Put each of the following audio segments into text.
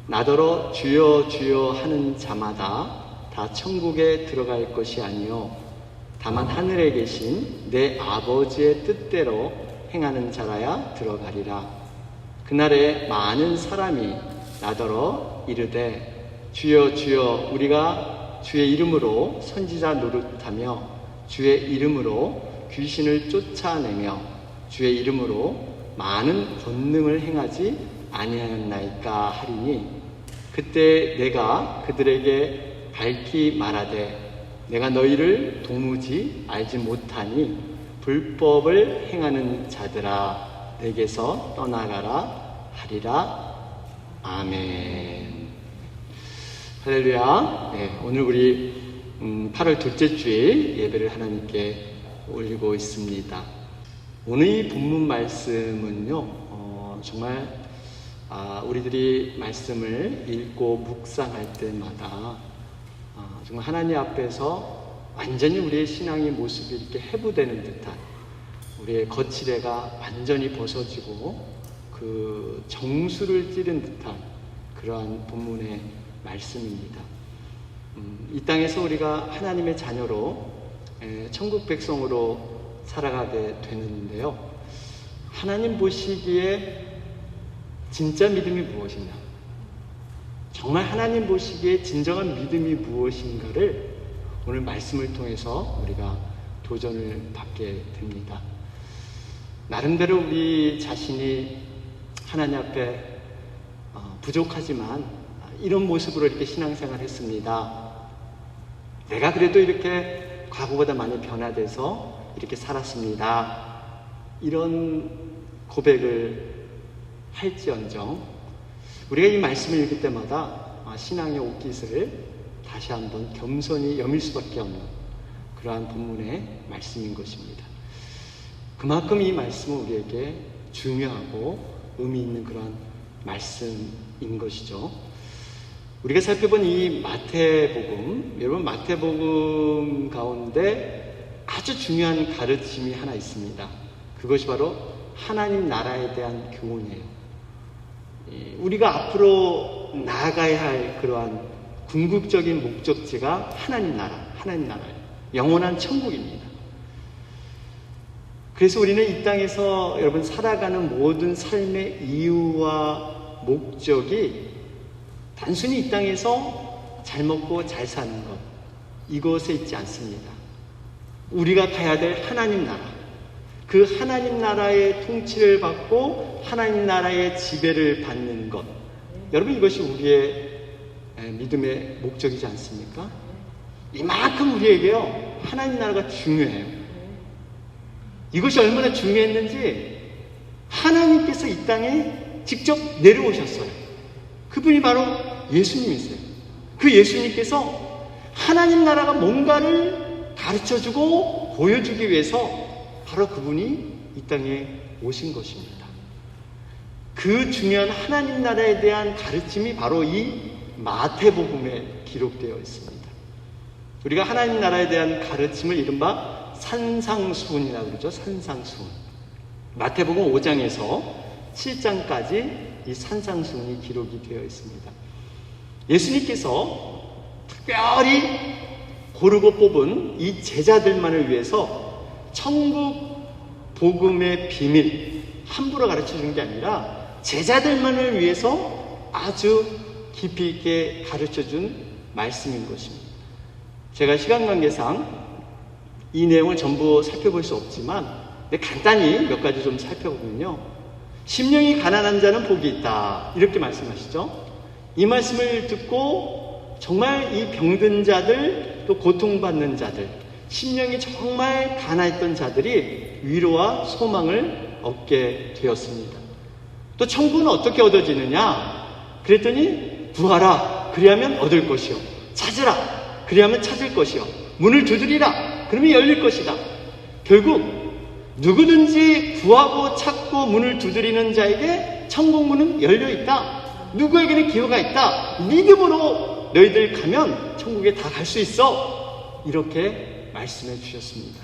나더러 주여 주여 하는 자마다 다 천국에 들어갈 것이 아니요 다만 하늘에 계신 내 아버지의 뜻대로 행하는 자라야 들어가리라. 그날에 많은 사람이 나더러 이르되 주여 주여 우리가 주의 이름으로 선지자 노릇하며 주의 이름으로 귀신을 쫓아내며 주의 이름으로 많은 권능을 행하지 아니하였나이까 하리니 그때 내가 그들에게 밝히 말하되 내가 너희를 도무지 알지 못하니 불법을 행하는 자들아 내게서 떠나가라 하리라. 아멘. 할렐루야. 네, 오늘 우리 8월 둘째 주일 예배를 하나님께 올리고 있습니다. 오늘 이 본문 말씀은요, 정말 우리들이 말씀을 읽고 묵상할 때마다 정말 하나님 앞에서 완전히 우리의 신앙의 모습이 이렇게 해부되는 듯한, 우리의 거칠애가 완전히 벗어지고 그 정수를 찌른 듯한 그러한 본문의 말씀입니다. 이 땅에서 우리가 하나님의 자녀로 천국 백성으로 살아가게 되는데요, 하나님 보시기에 진짜 믿음이 무엇이냐, 정말 하나님 보시기에 진정한 믿음이 무엇인가를 오늘 말씀을 통해서 우리가 도전을 받게 됩니다. 나름대로 우리 자신이 하나님 앞에 부족하지만 이런 모습으로 이렇게 신앙생활을 했습니다. 내가 그래도 이렇게 과거보다 많이 변화돼서 이렇게 살았습니다. 이런 고백을 할지언정 우리가 이 말씀을 읽을 때마다 신앙의 옷깃을 다시 한번 겸손히 여밀 수밖에 없는 그러한 본문의 말씀인 것입니다. 그만큼 이 말씀은 우리에게 중요하고 의미 있는 그런 말씀인 것이죠. 우리가 살펴본 이 마태복음, 여러분 마태복음 가운데 아주 중요한 가르침이 하나 있습니다. 그것이 바로 하나님 나라에 대한 교훈이에요. 우리가 앞으로 나아가야 할 그러한 궁극적인 목적지가 하나님 나라예요. 영원한 천국입니다. 그래서 우리는 이 땅에서 여러분 살아가는 모든 삶의 이유와 목적이 단순히 이 땅에서 잘 먹고 잘 사는 것, 이것에 있지 않습니다. 우리가 가야 될 하나님 나라, 그 하나님 나라의 통치를 받고 하나님 나라의 지배를 받는 것, 여러분 이것이 우리의 믿음의 목적이지 않습니까? 이만큼 우리에게요 하나님 나라가 중요해요. 이것이 얼마나 중요했는지 하나님께서 이 땅에 직접 내려오셨어요. 그분이 바로 예수님이세요. 그 예수님께서 하나님 나라가 뭔가를 가르쳐주고 보여주기 위해서 바로 그분이 이 땅에 오신 것입니다. 그 중요한 하나님 나라에 대한 가르침이 바로 이 마태복음에 기록되어 있습니다. 우리가 하나님 나라에 대한 가르침을 이른바 산상수훈이라고 그러죠. 산상수훈. 마태복음 5장에서 7장까지 이 산상수훈이 기록이 되어 있습니다. 예수님께서 특별히 고르고 뽑은 이 제자들만을 위해서 천국 복음의 비밀 함부로 가르쳐 주는 게 아니라 제자들만을 위해서 아주 깊이 있게 가르쳐 준 말씀인 것입니다. 제가 시간 관계상 이 내용을 전부 살펴볼 수 없지만 간단히 몇 가지 좀 살펴보면요, 심령이 가난한 자는 복이 있다 이렇게 말씀하시죠. 이 말씀을 듣고 정말 이 병든 자들, 또 고통받는 자들, 심령이 정말 가난했던 자들이 위로와 소망을 얻게 되었습니다. 또 천국은 어떻게 얻어지느냐 그랬더니 구하라 그리하면 얻을 것이요, 찾으라 그리하면 찾을 것이요, 문을 두드리라 그러면 열릴 것이다. 결국 누구든지 구하고 찾고 문을 두드리는 자에게 천국 문은 열려있다. 누구에게는 기회가 있다. 믿음으로 너희들 가면 천국에 다 갈 수 있어. 이렇게 말씀해 주셨습니다.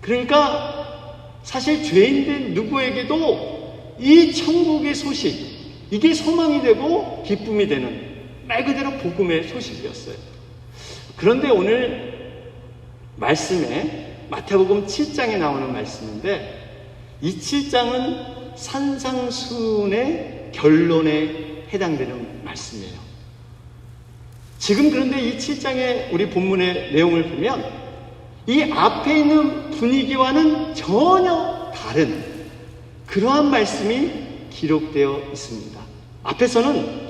그러니까 사실 죄인된 누구에게도 이 천국의 소식, 이게 소망이 되고 기쁨이 되는 말 그대로 복음의 소식이었어요. 그런데 오늘 말씀에 마태복음 7장에 나오는 말씀인데 이 7장은 산상수훈의 결론에 해당되는 말씀이에요. 지금 그런데 이 7장의 우리 본문의 내용을 보면 이 앞에 있는 분위기와는 전혀 다른 그러한 말씀이 기록되어 있습니다. 앞에서는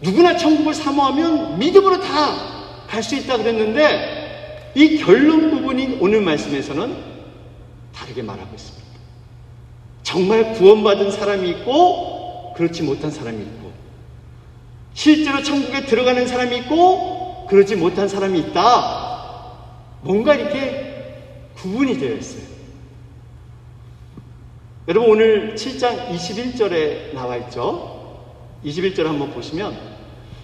누구나 천국을 사모하면 믿음으로 다 갈 수 있다 그랬는데 이 결론 부분인 오늘 말씀에서는 다르게 말하고 있습니다. 정말 구원받은 사람이 있고 그렇지 못한 사람이 있고 실제로 천국에 들어가는 사람이 있고 그러지 못한 사람이 있다. 뭔가 이렇게 구분이 되어 있어요. 여러분 오늘 7장 21절에 나와 있죠. 21절 한번 보시면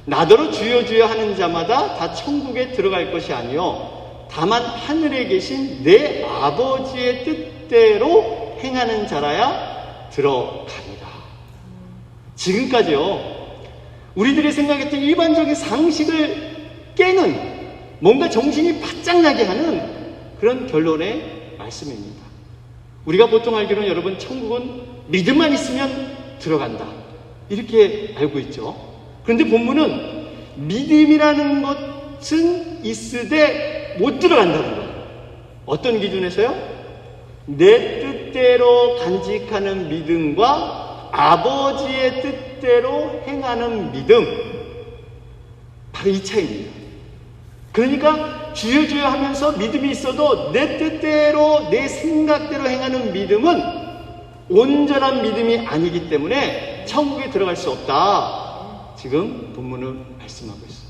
나더러 주여 주여 하는 자마다 다 천국에 들어갈 것이 아니요 다만 하늘에 계신 내 아버지의 뜻대로 행하는 자라야 들어가리라. 지금까지요 우리들이 생각했던 일반적인 상식을 깨는 뭔가 정신이 바짝 나게 하는 그런 결론의 말씀입니다. 우리가 보통 알기로는 여러분 천국은 믿음만 있으면 들어간다 이렇게 알고 있죠. 그런데 본문은 믿음이라는 것은 있으되 못 들어간다는 거예요. 어떤 기준에서요? 내 뜻대로 간직하는 믿음과 아버지의 뜻대로 행하는 믿음, 바로 이 차이입니다. 그러니까 주여 주여 하면서 믿음이 있어도 내 뜻대로 내 생각대로 행하는 믿음은 온전한 믿음이 아니기 때문에 천국에 들어갈 수 없다. 지금 본문은 말씀하고 있어요.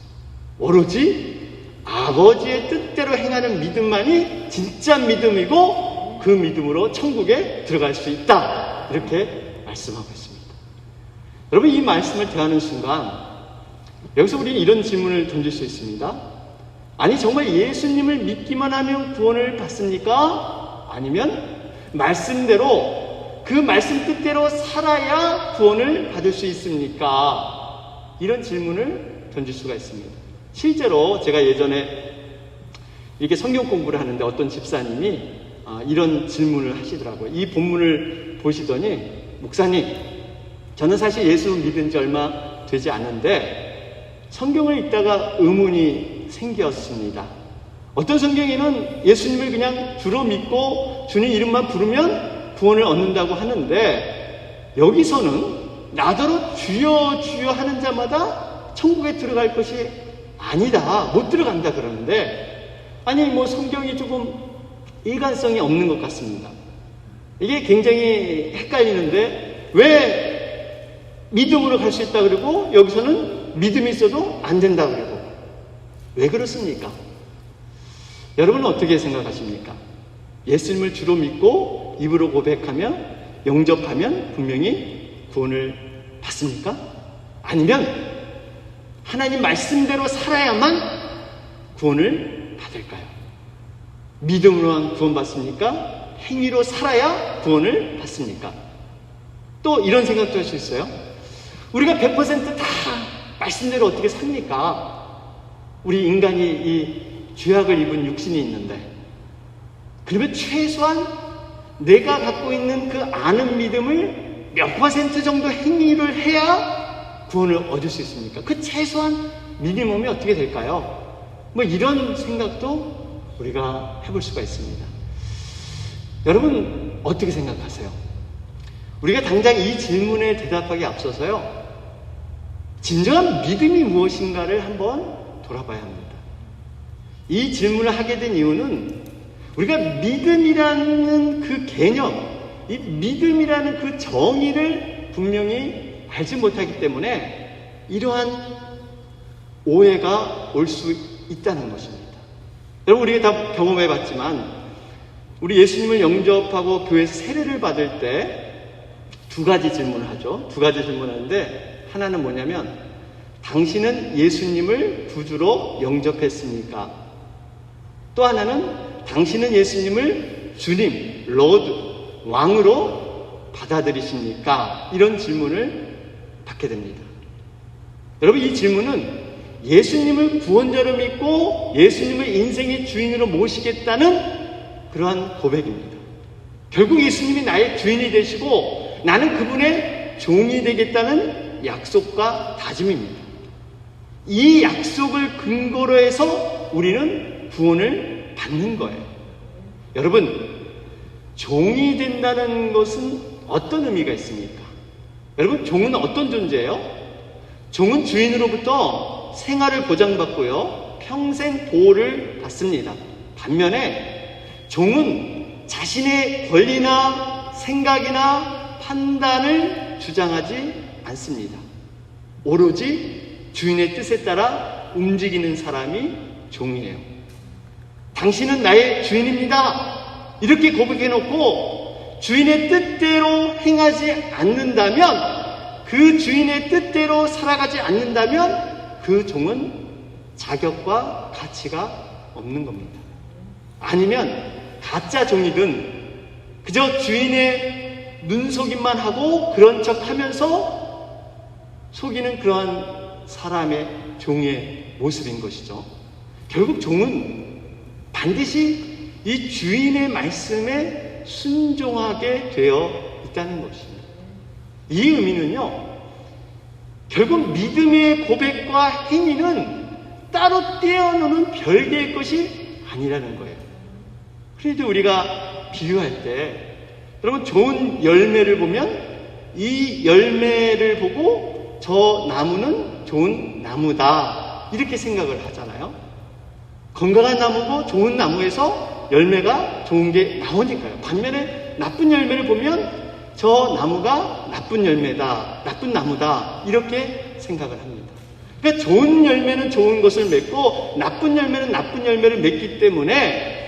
오로지 아버지의 뜻대로 행하는 믿음만이 진짜 믿음이고 그 믿음으로 천국에 들어갈 수 있다. 이렇게 말씀하고 있습니다. 여러분 이 말씀을 대하는 순간 여기서 우리는 이런 질문을 던질 수 있습니다. 아니 정말 예수님을 믿기만 하면 구원을 받습니까? 아니면 말씀대로 그 말씀 뜻대로 살아야 구원을 받을 수 있습니까? 이런 질문을 던질 수가 있습니다. 실제로 제가 예전에 이렇게 성경 공부를 하는데 어떤 집사님이 이런 질문을 하시더라고요. 이 본문을 보시더니 목사님 저는 사실 예수 믿은 지 얼마 되지 않은데 성경을 읽다가 의문이 생겼습니다. 어떤 성경에는 예수님을 그냥 주로 믿고 주님 이름만 부르면 구원을 얻는다고 하는데 여기서는 나더러 주여 주여 하는 자마다 천국에 들어갈 것이 아니다. 못 들어간다 그러는데 아니 뭐 성경이 조금 일관성이 없는 것 같습니다. 이게 굉장히 헷갈리는데 왜 믿음으로 갈 수 있다 그러고 여기서는 믿음이 있어도 안 된다 그러고 왜 그렇습니까? 여러분은 어떻게 생각하십니까? 예수님을 주로 믿고 입으로 고백하면 영접하면 분명히 구원을 받습니까? 아니면 하나님 말씀대로 살아야만 구원을 받을까요? 믿음으로만 구원받습니까? 행위로 살아야 구원을 받습니까? 또 이런 생각도 할 수 있어요. 우리가 100% 다 말씀대로 어떻게 삽니까? 우리 인간이 이 죄악을 입은 육신이 있는데 그러면 최소한 내가 갖고 있는 그 아는 믿음을 몇 퍼센트 정도 행위를 해야 구원을 얻을 수 있습니까? 그 최소한 미니멈이 어떻게 될까요? 뭐 이런 생각도 우리가 해볼 수가 있습니다. 여러분 어떻게 생각하세요? 우리가 당장 이 질문에 대답하기 앞서서요 진정한 믿음이 무엇인가를 한번 돌아봐야 합니다. 이 질문을 하게 된 이유는 우리가 믿음이라는 그 개념, 이 믿음이라는 그 정의를 분명히 알지 못하기 때문에 이러한 오해가 올 수 있다는 것입니다. 여러분 우리가 다 경험해 봤지만 우리 예수님을 영접하고 교회에서 세례를 받을 때 두 가지 질문을 하죠. 두 가지 질문하는데 하나는 뭐냐면 당신은 예수님을 구주로 영접했습니까? 또 하나는 당신은 예수님을 주님, 로드, 왕으로 받아들이십니까? 이런 질문을 받게 됩니다. 여러분, 이 질문은 예수님을 구원자로 믿고 예수님을 인생의 주인으로 모시겠다는 그러한 고백입니다. 결국 예수님이 나의 주인이 되시고 나는 그분의 종이 되겠다는 약속과 다짐입니다. 이 약속을 근거로 해서 우리는 구원을 받는 거예요. 여러분, 종이 된다는 것은 어떤 의미가 있습니까? 여러분, 종은 어떤 존재예요? 종은 주인으로부터 생활을 보장받고요, 평생 보호를 받습니다. 반면에 종은 자신의 권리나 생각이나 판단을 주장하지 않습니다. 오로지 주인의 뜻에 따라 움직이는 사람이 종이에요. 당신은 나의 주인입니다, 이렇게 고백해놓고 주인의 뜻대로 행하지 않는다면, 그 주인의 뜻대로 살아가지 않는다면 그 종은 자격과 가치가 없는 겁니다. 아니면 가짜 종이든 그저 주인의 눈속임만 하고 그런 척 하면서 속이는 그러한 사람의 종의 모습인 것이죠. 결국 종은 반드시 이 주인의 말씀에 순종하게 되어 있다는 것입니다. 이 의미는요, 결국 믿음의 고백과 행위는 따로 떼어놓는 별개의 것이 아니라는 거예요. 그래도 우리가 비유할 때, 여러분, 좋은 열매를 보면 이 열매를 보고 저 나무는 좋은 나무다, 이렇게 생각을 하잖아요. 건강한 나무고 좋은 나무에서 열매가 좋은 게 나오니까요. 반면에 나쁜 열매를 보면 저 나무가 나쁜 열매다, 나쁜 나무다, 이렇게 생각을 합니다. 그러니까 좋은 열매는 좋은 것을 맺고 나쁜 열매는 나쁜 열매를 맺기 때문에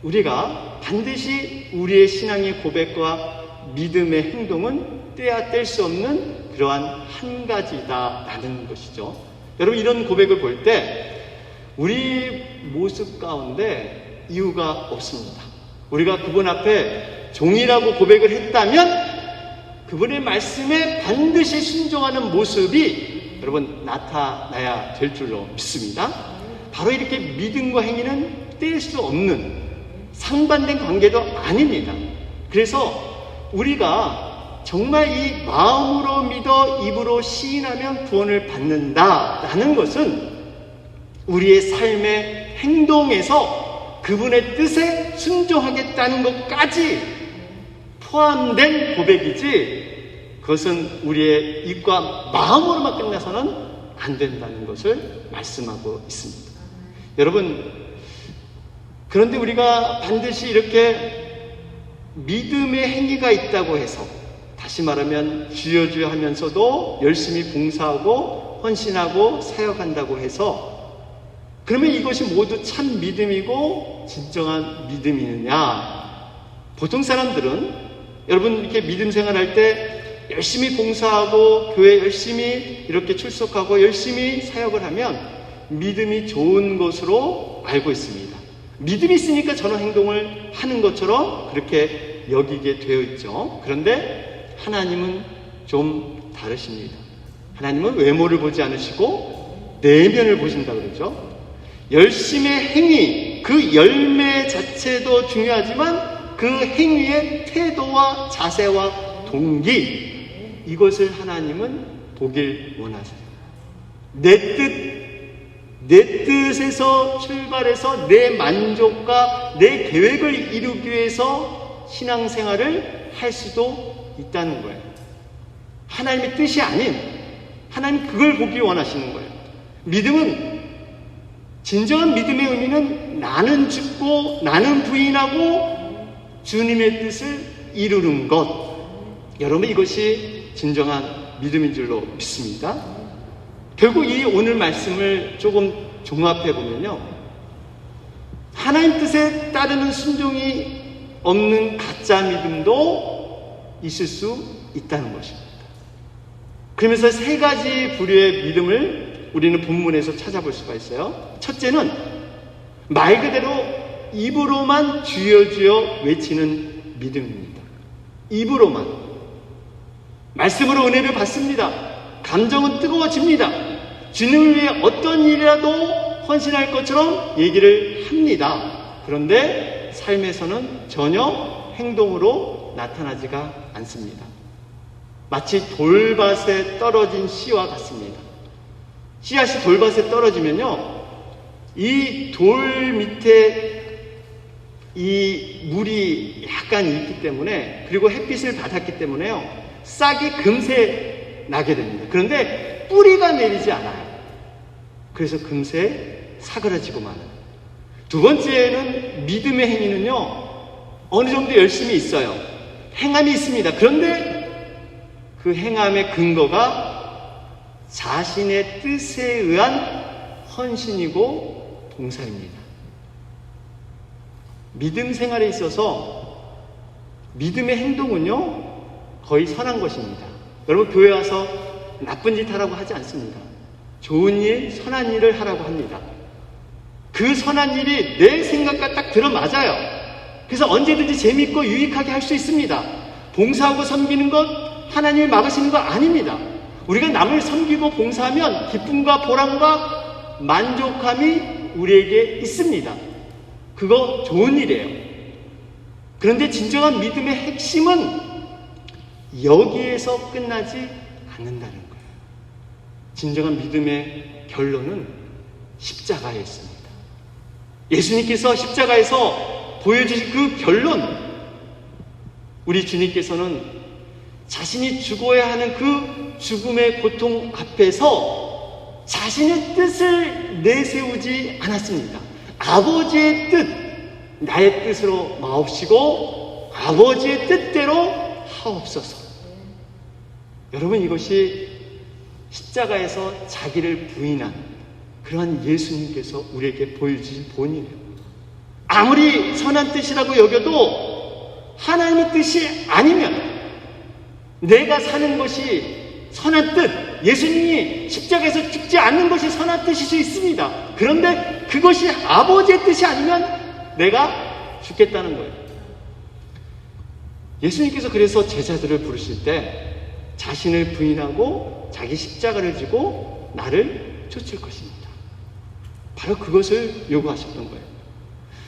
우리가 반드시 우리의 신앙의 고백과 믿음의 행동은 떼야 뗄 수 없는 그러한 한 가지다라는 것이죠. 여러분, 이런 고백을 볼 때 우리 모습 가운데 이유가 없습니다. 우리가 그분 앞에 종이라고 고백을 했다면 그분의 말씀에 반드시 순종하는 모습이 여러분 나타나야 될 줄로 믿습니다. 바로 이렇게 믿음과 행위는 뗄 수 없는 상반된 관계도 아닙니다. 그래서 우리가 정말 이 마음으로 믿어 입으로 시인하면 구원을 받는다라는 것은 우리의 삶의 행동에서 그분의 뜻에 순종하겠다는 것까지 포함된 고백이지, 그것은 우리의 입과 마음으로만 끝나서는 안 된다는 것을 말씀하고 있습니다. 여러분, 그런데 우리가 반드시 이렇게 믿음의 행위가 있다고 해서, 다시 말하면 주여 주여 하면서도 열심히 봉사하고 헌신하고 사역한다고 해서 그러면 이것이 모두 참 믿음이고 진정한 믿음이느냐? 보통 사람들은 여러분 이렇게 믿음 생활할 때 열심히 봉사하고 교회 열심히 이렇게 출석하고 열심히 사역을 하면 믿음이 좋은 것으로 알고 있습니다. 믿음이 있으니까 저런 행동을 하는 것처럼 그렇게 여기게 되어 있죠. 그런데 하나님은 좀 다르십니다. 하나님은 외모를 보지 않으시고 내면을 보신다 그러죠. 열심의 행위, 그 열매 자체도 중요하지만 그 행위의 태도와 자세와 동기, 이것을 하나님은 보길 원하세요. 내 뜻에서 출발해서 내 만족과 내 계획을 이루기 위해서 신앙생활을 할 수도 있다는 거예요. 하나님의 뜻이 아닌, 하나님 그걸 보기 원하시는 거예요. 믿음은, 진정한 믿음의 의미는 나는 죽고 나는 부인하고 주님의 뜻을 이루는 것. 여러분, 이것이 진정한 믿음인 줄로 믿습니다. 결국 이 오늘 말씀을 조금 종합해 보면요, 하나님 뜻에 따르는 순종이 없는 가짜 믿음도 있을 수 있다는 것입니다. 그러면서 세 가지 부류의 믿음을 우리는 본문에서 찾아볼 수가 있어요. 첫째는 말 그대로 입으로만 주여 주여 외치는 믿음입니다. 입으로만. 말씀으로 은혜를 받습니다. 감정은 뜨거워집니다. 주님을 위해 어떤 일이라도 헌신할 것처럼 얘기를 합니다. 그런데 삶에서는 전혀 행동으로 나타나지가 않습니다. 마치 돌밭에 떨어진 씨와 같습니다. 씨앗이 돌밭에 떨어지면요, 이 돌 밑에 이 물이 약간 있기 때문에, 그리고 햇빛을 받았기 때문에요, 싹이 금세 나게 됩니다. 그런데 뿌리가 내리지 않아요. 그래서 금세 사그라지고 말아요. 두 번째는 믿음의 행위는요, 어느 정도 열심히 있어요. 행함이 있습니다. 그런데 그 행함의 근거가 자신의 뜻에 의한 헌신이고 봉사입니다. 믿음 생활에 있어서 믿음의 행동은요, 거의 선한 것입니다. 여러분, 교회 와서 나쁜 짓 하라고 하지 않습니다. 좋은 일, 선한 일을 하라고 합니다. 그 선한 일이 내 생각과 딱 들어맞아요. 그래서 언제든지 재밌고 유익하게 할 수 있습니다. 봉사하고 섬기는 것, 하나님을 막으시는 거 아닙니다. 우리가 남을 섬기고 봉사하면 기쁨과 보람과 만족함이 우리에게 있습니다. 그거 좋은 일이에요. 그런데 진정한 믿음의 핵심은 여기에서 끝나지 않는다는 거예요. 진정한 믿음의 결론은 십자가에 있습니다. 예수님께서 십자가에서 보여주신 그 결론, 우리 주님께서는 자신이 죽어야 하는 그 죽음의 고통 앞에서 자신의 뜻을 내세우지 않았습니다. 아버지의 뜻, 나의 뜻으로 마옵시고 아버지의 뜻대로 하옵소서. 여러분, 이것이 십자가에서 자기를 부인한 그러한 예수님께서 우리에게 보여주신 본이에요. 아무리 선한 뜻이라고 여겨도 하나님의 뜻이 아니면, 내가 사는 것이 선한 뜻, 예수님이 십자가에서 죽지 않는 것이 선한 뜻일 수 있습니다. 그런데 그것이 아버지의 뜻이 아니면 내가 죽겠다는 거예요. 예수님께서 그래서 제자들을 부르실 때 자신을 부인하고 자기 십자가를 지고 나를 쫓을 것입니다. 바로 그것을 요구하셨던 거예요.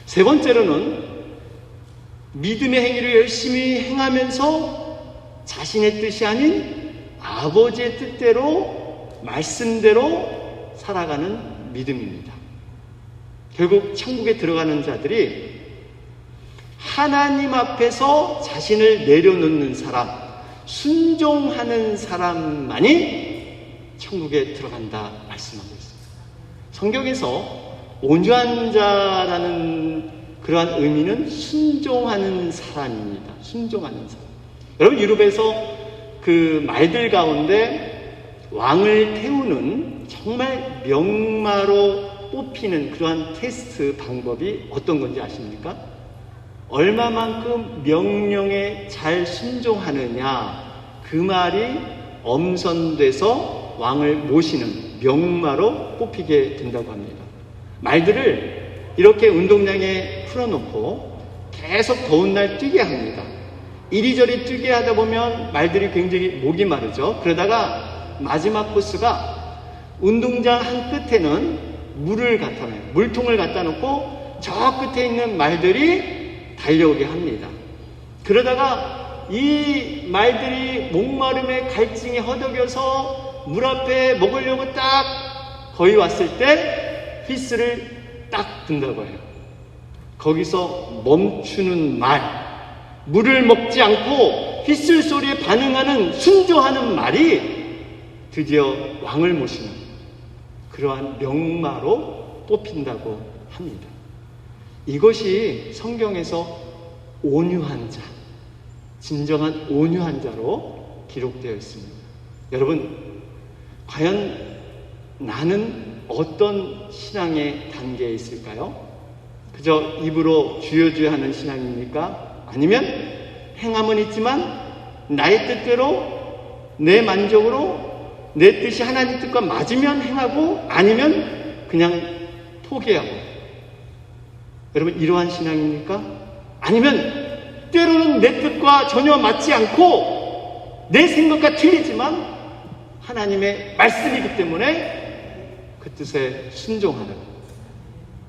세 번째로는 믿음의 행위를 열심히 행하면서 자신의 뜻이 아닌 아버지의 뜻대로, 말씀대로 살아가는 믿음입니다. 결국 천국에 들어가는 자들이 하나님 앞에서 자신을 내려놓는 사람, 순종하는 사람만이 천국에 들어간다 말씀하고 있습니다. 성경에서 온유한 자라는 그러한 의미는 순종하는 사람입니다. 순종하는 사람. 여러분, 유럽에서 그 말들 가운데 왕을 태우는 정말 명마로 뽑히는 그러한 테스트 방법이 어떤 건지 아십니까? 얼마만큼 명령에 잘 순종하느냐, 그 말이 엄선돼서 왕을 모시는 명마로 뽑히게 된다고 합니다. 말들을 이렇게 운동장에 풀어놓고 계속 더운 날 뛰게 합니다. 이리저리 뛰게 하다 보면 말들이 굉장히 목이 마르죠. 그러다가 마지막 코스가 운동장 한 끝에는 물을 갖다 놔요. 물통을 갖다 놓고 저 끝에 있는 말들이 달려오게 합니다. 그러다가 이 말들이 목마름에 갈증이 허덕여서 물 앞에 먹으려고 딱 거의 왔을 때 휘스를 딱 든다고 해요. 거기서 멈추는 말, 물을 먹지 않고 휘슬 소리에 반응하는, 순종하는 말이 드디어 왕을 모시는 그러한 명마로 뽑힌다고 합니다. 이것이 성경에서 온유한 자, 진정한 온유한 자로 기록되어 있습니다. 여러분, 과연 나는 어떤 신앙의 단계에 있을까요? 그저 입으로 주여 주여 하는 신앙입니까? 아니면 행함은 있지만 나의 뜻대로, 내 만족으로, 내 뜻이 하나님 뜻과 맞으면 행하고, 아니면 그냥 포기하고. 여러분, 이러한 신앙입니까? 아니면 때로는 내 뜻과 전혀 맞지 않고 내 생각과 틀리지만 하나님의 말씀이기 때문에 그 뜻에 순종하는,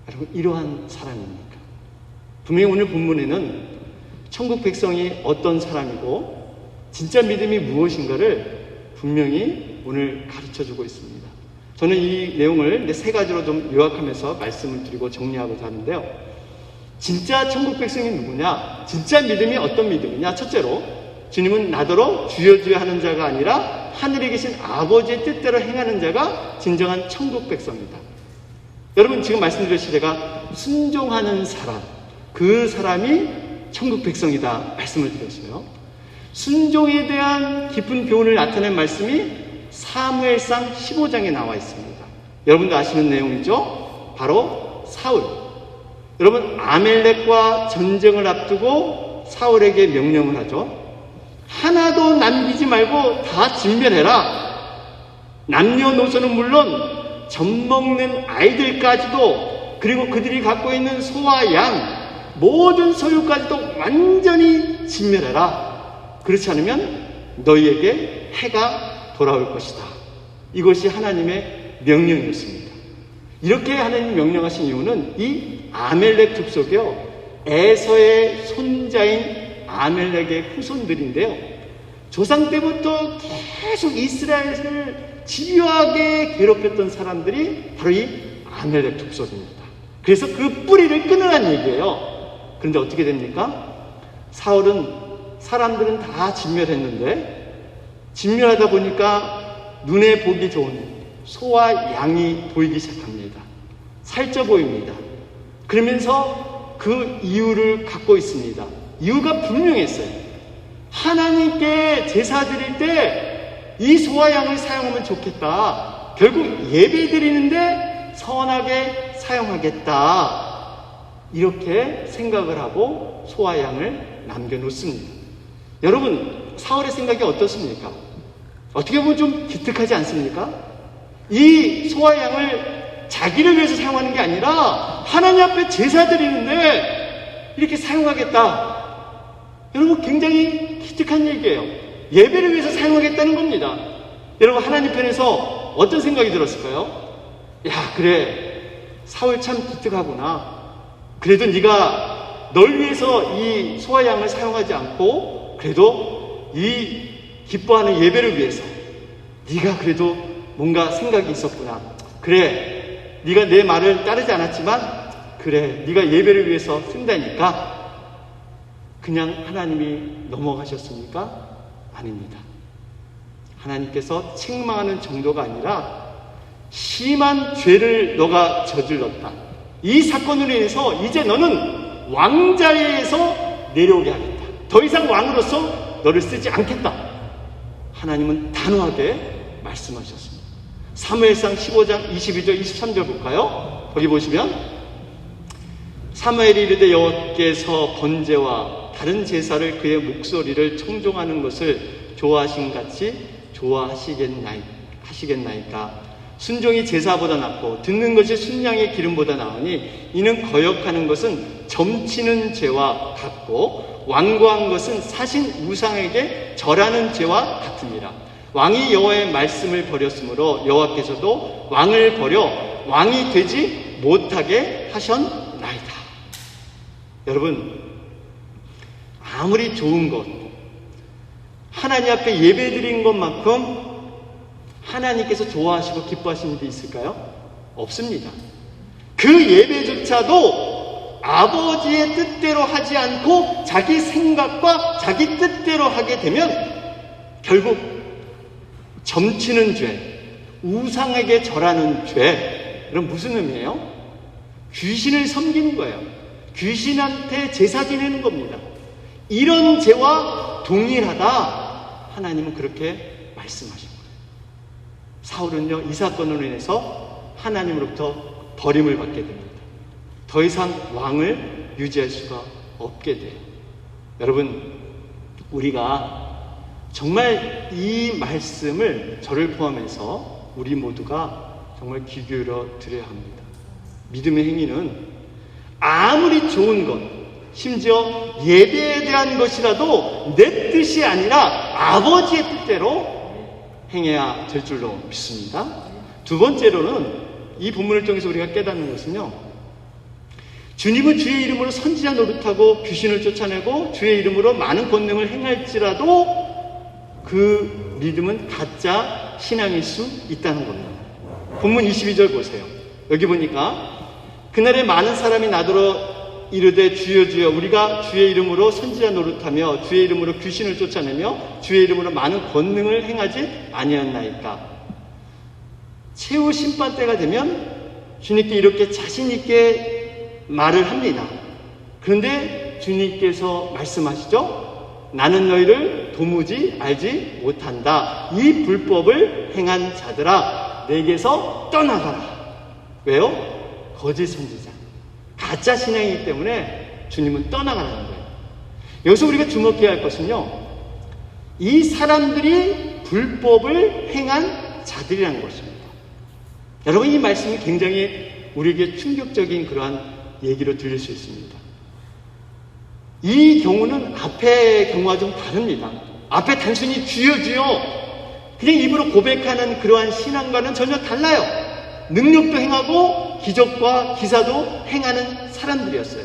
여러분, 이러한 사람입니까? 분명히 오늘 본문에는 천국 백성이 어떤 사람이고 진짜 믿음이 무엇인가를 분명히 오늘 가르쳐주고 있습니다. 저는 이 내용을 세 가지로 좀 요약하면서 말씀을 드리고 정리하고자 하는데요. 진짜 천국 백성이 누구냐? 진짜 믿음이 어떤 믿음이냐? 첫째로, 주님은 나더러 주여 주여 하는 자가 아니라 하늘에 계신 아버지의 뜻대로 행하는 자가 진정한 천국 백성이다. 여러분, 지금 말씀드린 시대가 순종하는 사람, 그 사람이 천국 백성이다 말씀을 드렸어요. 순종에 대한 깊은 교훈을 나타낸 말씀이 사무엘상 15장에 나와 있습니다. 여러분도 아시는 내용이죠? 바로 사울. 여러분, 아멜렉과 전쟁을 앞두고 사울에게 명령을 하죠. 하나도 남기지 말고 다 진멸해라. 남녀노소는 물론 젖먹는 아이들까지도, 그리고 그들이 갖고 있는 소와 양, 모든 소유까지도 완전히 진멸해라. 그렇지 않으면 너희에게 해가 돌아올 것이다. 이것이 하나님의 명령이었습니다. 이렇게 하나님 명령하신 이유는 이 아멜렉 족속이요, 에서의 손자인 아멜렉의 후손들인데요, 조상 때부터 계속 이스라엘을 집요하게 괴롭혔던 사람들이 바로 이 아멜렉 족속입니다. 그래서 그 뿌리를 끊으라는 얘기예요. 그런데 어떻게 됩니까? 사람들은 다 진멸했는데, 진멸하다 보니까 눈에 보기 좋은 소와 양이 보이기 시작합니다. 살쪄 보입니다. 그러면서 그 이유를 갖고 있습니다. 이유가 분명했어요. 하나님께 제사 드릴 때 이 소와 양을 사용하면 좋겠다. 결국 예배 드리는데 선하게 사용하겠다. 이렇게 생각을 하고 소와 양을 남겨놓습니다. 여러분, 사울의 생각이 어떻습니까? 어떻게 보면 좀 기특하지 않습니까? 이 소와 양을 자기를 위해서 사용하는 게 아니라 하나님 앞에 제사 드리는데 이렇게 사용하겠다. 여러분, 굉장히 기특한 얘기예요. 예배를 위해서 사용하겠다는 겁니다. 여러분, 하나님 편에서 어떤 생각이 들었을까요? 야, 그래, 사울 참 기특하구나. 그래도 네가 널 위해서 이 소와 양을 사용하지 않고 그래도 이 기뻐하는 예배를 위해서 네가 그래도 뭔가 생각이 있었구나. 그래, 네가 내 말을 따르지 않았지만 그래, 네가 예배를 위해서 쓴다니까. 그냥 하나님이 넘어가셨습니까? 아닙니다. 하나님께서 책망하는 정도가 아니라 심한 죄를 너가 저질렀다. 이 사건으로 인해서 이제 너는 왕자리에서 내려오게 하겠다. 더 이상 왕으로서 너를 쓰지 않겠다. 하나님은 단호하게 말씀하셨습니다. 사무엘상 15장 22절 23절 볼까요? 거기 보시면, 사무엘이 이르되 여호와께서 번제와 다른 제사를 그의 목소리를 청종하는 것을 좋아하신 같이 좋아하시겠나이까. 순종이 제사보다 낫고 듣는 것이 순양의 기름보다 나으니 이는 거역하는 것은 점치는 죄와 같고 완고한 것은 사신 우상에게 절하는 죄와 같으니라. 왕이 여호와의 말씀을 버렸으므로 여호와께서도 왕을 버려 왕이 되지 못하게 하셨나이다. 여러분, 아무리 좋은 것, 하나님 앞에 예배드린 것만큼 하나님께서 좋아하시고 기뻐하시는 일이 있을까요? 없습니다. 그 예배조차도 아버지의 뜻대로 하지 않고 자기 생각과 자기 뜻대로 하게 되면 결국 점치는 죄, 우상에게 절하는 죄, 그럼 무슨 의미예요? 귀신을 섬기는 거예요. 귀신한테 제사 지내는 겁니다. 이런 죄와 동일하다. 하나님은 그렇게 말씀하신 거예요. 사울은요, 이 사건으로 인해서 하나님으로부터 버림을 받게 됩니다. 더 이상 왕을 유지할 수가 없게 돼요. 여러분, 우리가 정말 이 말씀을 저를 포함해서 우리 모두가 정말 귀 기울여 드려야 합니다. 믿음의 행위는 아무리 좋은 것, 심지어 예배에 대한 것이라도 내 뜻이 아니라 아버지의 뜻대로 행해야 될 줄로 믿습니다. 두 번째로는 이 본문을 통해서 우리가 깨닫는 것은요, 주님은 주의 이름으로 선지자 노릇하고 귀신을 쫓아내고 주의 이름으로 많은 권능을 행할지라도 그 믿음은 가짜 신앙일 수 있다는 겁니다. 본문 22절 보세요. 여기 보니까 그날에 많은 사람이 나더러 이르되 주여 주여 우리가 주의 이름으로 선지자 노릇하며 주의 이름으로 귀신을 쫓아내며 주의 이름으로 많은 권능을 행하지 아니었나이까. 최후 심판 때가 되면 주님께 이렇게 자신 있게 말을 합니다. 그런데 주님께서 말씀하시죠. 나는 너희를 도무지 알지 못한다. 이 불법을 행한 자들아 내게서 떠나가라. 왜요? 거짓 선지자, 가짜 신앙이기 때문에 주님은 떠나가라는 거예요. 여기서 우리가 주목해야 할 것은요, 이 사람들이 불법을 행한 자들이라는 것입니다. 여러분, 이 말씀이 굉장히 우리에게 충격적인 그러한 얘기로 들릴 수 있습니다. 이 경우는 앞의 경우와 좀 다릅니다. 앞에 단순히 주여 주여 그냥 입으로 고백하는 그러한 신앙과는 전혀 달라요. 능력도 행하고 기적과 기사도 행하는 사람들이었어요.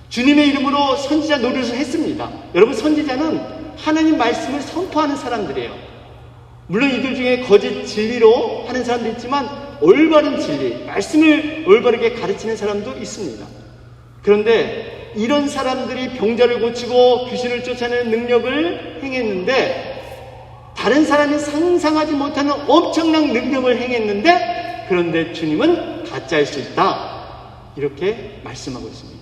주님의 이름으로 선지자 노릇을 했습니다. 여러분, 선지자는 하나님 말씀을 선포하는 사람들이에요. 물론 이들 중에 거짓 진리로 하는 사람도 있지만 올바른 진리, 말씀을 올바르게 가르치는 사람도 있습니다. 그런데 이런 사람들이 병자를 고치고 귀신을 쫓아내는 능력을 행했는데, 다른 사람이 상상하지 못하는 엄청난 능력을 행했는데, 그런데 주님은 가짜일 수 있다. 이렇게 말씀하고 있습니다.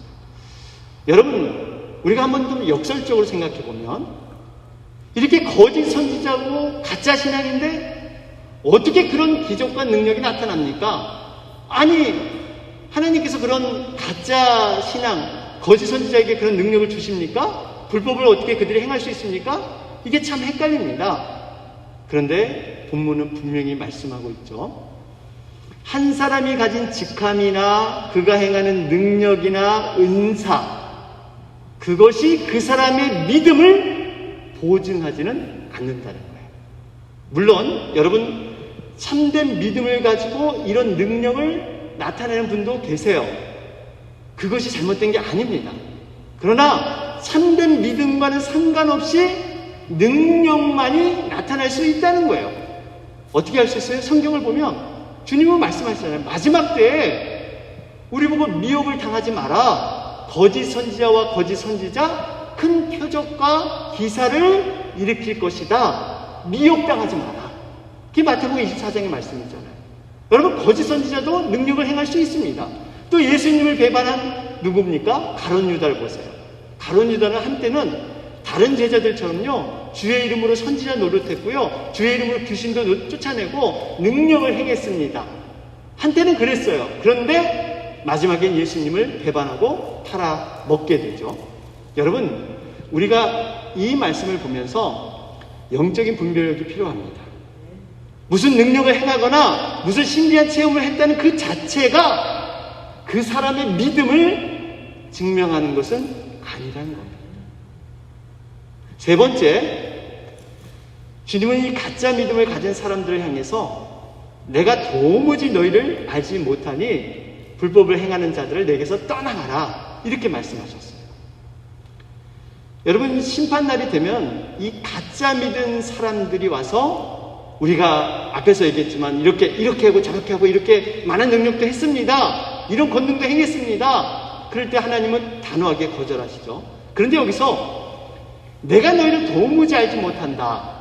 여러분, 우리가 한번 좀 역설적으로 생각해 보면, 이렇게 거짓 선지자고 가짜 신앙인데 어떻게 그런 기적과 능력이 나타납니까? 아니, 하나님께서 그런 가짜 신앙, 거짓 선지자에게 그런 능력을 주십니까? 불법을 어떻게 그들이 행할 수 있습니까? 이게 참 헷갈립니다. 그런데 본문은 분명히 말씀하고 있죠. 한 사람이 가진 직함이나 그가 행하는 능력이나 은사, 그것이 그 사람의 믿음을 보증하지는 않는다는 거예요. 물론 여러분, 참된 믿음을 가지고 이런 능력을 나타내는 분도 계세요. 그것이 잘못된 게 아닙니다. 그러나 참된 믿음과는 상관없이 능력만이 나타날 수 있다는 거예요. 어떻게 할 수 있어요? 성경을 보면 주님은 말씀하시잖아요. 마지막 때에 우리 보고 미혹을 당하지 마라. 거짓 선지자와 거짓 선지자 큰 표적과 기사를 일으킬 것이다. 미혹당하지 마라. 그게 마태복음 24장의 말씀이잖아요. 여러분, 거짓 선지자도 능력을 행할 수 있습니다. 또 예수님을 배반한 누굽니까? 가룟 유다를 보세요. 가룟 유다는 한때는 다른 제자들처럼요, 주의 이름으로 선지자 노릇했고요, 주의 이름으로 귀신도 쫓아내고 능력을 행했습니다. 한때는 그랬어요. 그런데 마지막엔 예수님을 배반하고 팔아먹게 되죠. 여러분, 우리가 이 말씀을 보면서 영적인 분별력이 필요합니다. 무슨 능력을 행하거나 무슨 신비한 체험을 했다는 그 자체가 그 사람의 믿음을 증명하는 것은 아니라는 겁니다. 세 번째, 주님은 이 가짜 믿음을 가진 사람들을 향해서 내가 도무지 너희를 알지 못하니 불법을 행하는 자들을 내게서 떠나가라, 이렇게 말씀하셨어요. 여러분, 심판날이 되면 이 가짜 믿은 사람들이 와서 우리가 앞에서 얘기했지만 이렇게 하고 저렇게 하고 이렇게 많은 능력도 했습니다, 이런 권능도 행했습니다, 그럴 때 하나님은 단호하게 거절하시죠. 그런데 여기서 내가 너희를 도무지 알지 못한다,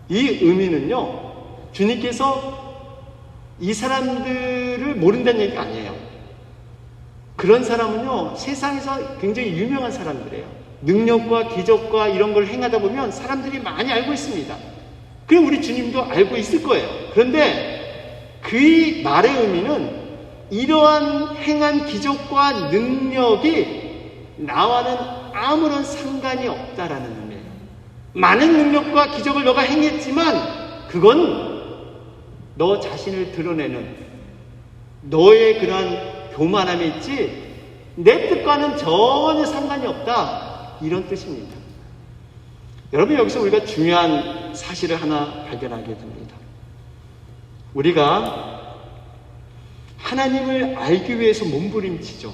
이 의미는요, 주님께서 이 사람들을 모른다는 얘기가 아니에요. 그런 사람은요, 세상에서 굉장히 유명한 사람들이에요. 능력과 기적과 이런 걸 행하다 보면 사람들이 많이 알고 있습니다. 그럼 우리 주님도 알고 있을 거예요. 그런데 그 말의 의미는 이러한 행한 기적과 능력이 나와는 아무런 상관이 없다라는 의미예요. 많은 능력과 기적을 너가 행했지만 그건 너 자신을 드러내는 너의 그러한 교만함이 있지 내 뜻과는 전혀 상관이 없다, 이런 뜻입니다. 여러분, 여기서 우리가 중요한 사실을 하나 발견하게 됩니다. 우리가 하나님을 알기 위해서 몸부림치죠.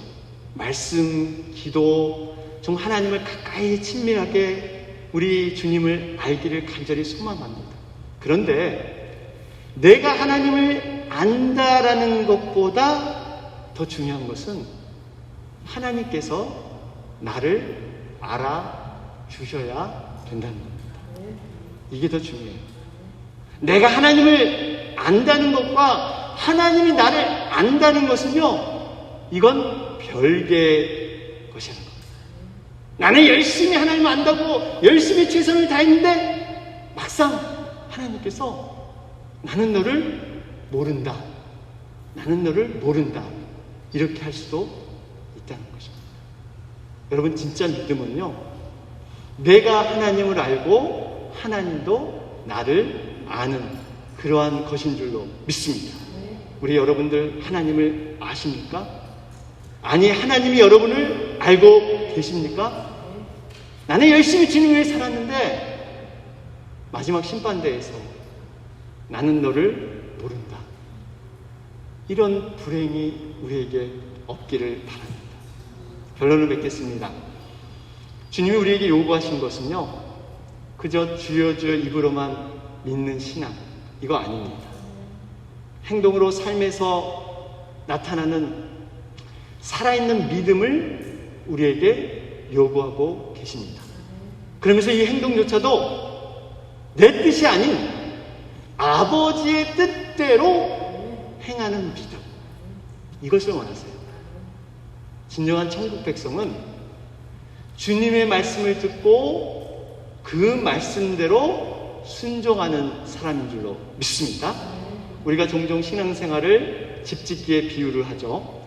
말씀, 기도, 좀 하나님을 가까이 친밀하게 우리 주님을 알기를 간절히 소망합니다. 그런데 내가 하나님을 안다라는 것보다 더 중요한 것은 하나님께서 나를 알아주셔야 된다는 겁니다. 이게 더 중요해요. 내가 하나님을 안다는 것과 하나님이 나를 안다는 것은요, 이건 별개의 것이라는 겁니다. 나는 열심히 하나님을 안다고 열심히 최선을 다했는데 막상 하나님께서 나는 너를 모른다. 나는 너를 모른다. 이렇게 할 수도 있다는 것입니다. 여러분, 진짜 믿음은요, 내가 하나님을 알고 하나님도 나를 아는 그러한 것인 줄로 믿습니다. 우리 여러분들 하나님을 아십니까? 아니, 하나님이 여러분을 알고 계십니까? 나는 열심히 주님 위해 살았는데 마지막 심판대에서 나는 너를 모른다. 이런 불행이 우리에게 없기를 바랍니다. 결론을 맺겠습니다. 주님이 우리에게 요구하신 것은요, 그저 주여 주여 입으로만 믿는 신앙, 이거 아닙니다. 행동으로 삶에서 나타나는 살아있는 믿음을 우리에게 요구하고 계십니다. 그러면서 이 행동조차도 내 뜻이 아닌 아버지의 뜻대로 행하는 믿음, 이것을 원하세요. 진정한 천국 백성은 주님의 말씀을 듣고 그 말씀대로 순종하는 사람인 줄로 믿습니다. 우리가 종종 신앙생활을 집짓기에 비유를 하죠.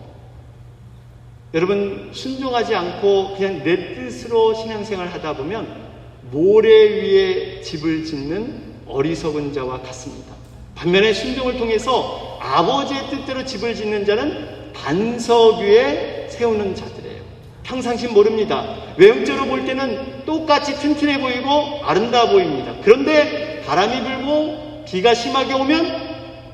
여러분, 순종하지 않고 그냥 내 뜻으로 신앙생활을 하다 보면 모래 위에 집을 짓는 어리석은 자와 같습니다. 반면에 순종을 통해서 아버지의 뜻대로 집을 짓는 자는 반석 위에 세우는 자들이에요. 평상시 모릅니다. 외형적으로 볼 때는 똑같이 튼튼해 보이고 아름다워 보입니다. 그런데 바람이 불고 비가 심하게 오면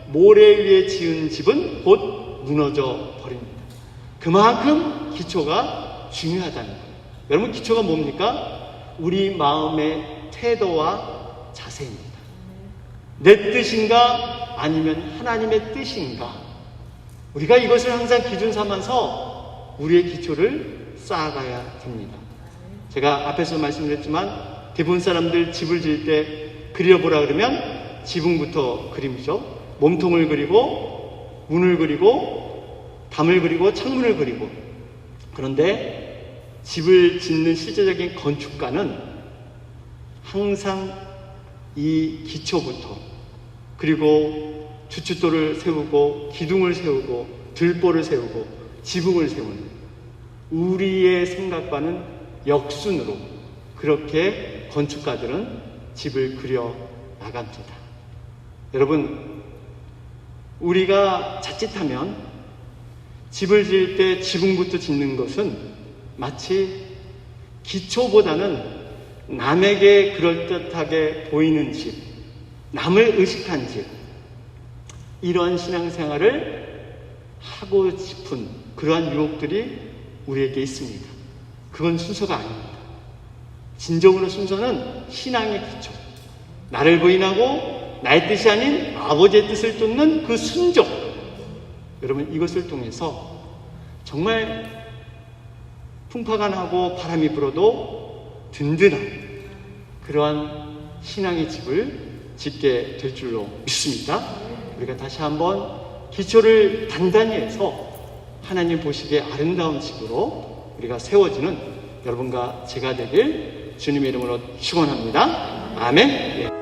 모래 위에 지은 집은 곧 무너져 버립니다. 그만큼 기초가 중요하다는 거예요. 여러분, 기초가 뭡니까? 우리 마음의 태도와 자세입니다. 내 뜻인가 아니면 하나님의 뜻인가? 우리가 이것을 항상 기준 삼아서 우리의 기초를 쌓아가야 됩니다. 제가 앞에서 말씀드렸지만 대부분 사람들 집을 지을 때 그려보라 그러면 지붕부터 그림이죠. 몸통을 그리고 문을 그리고 담을 그리고 창문을 그리고, 그런데 집을 짓는 실제적인 건축가는 항상 이 기초부터, 그리고 주춧돌을 세우고 기둥을 세우고 들보를 세우고 지붕을 세우는, 우리의 생각과는 역순으로 그렇게 건축가들은 집을 그려 나갑니다. 여러분, 우리가 자칫하면 집을 지을 때 지붕부터 짓는 것은 마치 기초보다는 남에게 그럴듯하게 보이는 집, 남을 의식한 집, 이러한 신앙생활을 하고 싶은 그러한 유혹들이 우리에게 있습니다. 그건 순서가 아닙니다. 진정으로 순서는 신앙의 기초, 나를 부인하고 나의 뜻이 아닌 아버지의 뜻을 쫓는 그 순종, 여러분, 이것을 통해서 정말 풍파가 나고 바람이 불어도 든든한 그러한 신앙의 집을 짓게 될 줄로 믿습니다. 우리가 다시 한번 기초를 단단히 해서 하나님 보시기에 아름다운 집으로 우리가 세워지는 여러분과 제가 되길 주님의 이름으로 축원합니다. 아멘. 예.